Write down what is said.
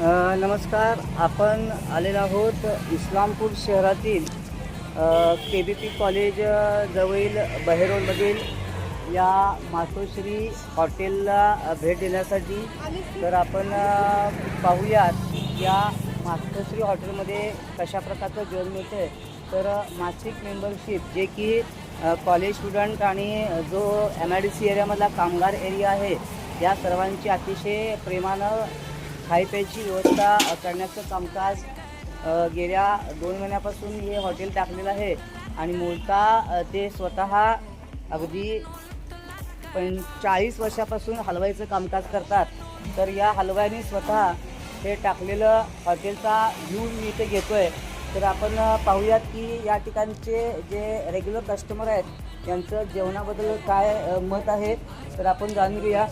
नमस्कार. आपण आलेलो आहोत इस्लामपूर शहरातील KBP कॉलेज जवळील बहेरोडमधील या मातोश्री हॉटेलला भेट देण्यासाठी. तर आपण पाहूयात या मातोश्री हॉटेलमध्ये कशा प्रकारचं जेवण मिळतं आहे. तर मासिक मेंबरशिप जे की कॉलेज स्टुडंट आणि जो MIDC एरियामधला कामगार एरिया आहे या सर्वांची अतिशय प्रेमानं खायप्याची व्यवस्था करण्याचं कामकाज गेल्या 2 महिन्यापासून हे हॉटेल टाकलेलं आहे. आणि मूळतः ते स्वतः अगदी 40 वर्षापासून हलवाईचं कामकाज करतात. तर या हलवाईने स्वतः हे टाकलेलं हॉटेलचा व्ह्यू मी इथे घेतो आहे. तर आपण पाहूयात की या ठिकाणचे जे रेग्युलर कस्टमर आहेत यांचं जेवणाबद्दल काय मत आहे. तर आपण जाणून घेऊया.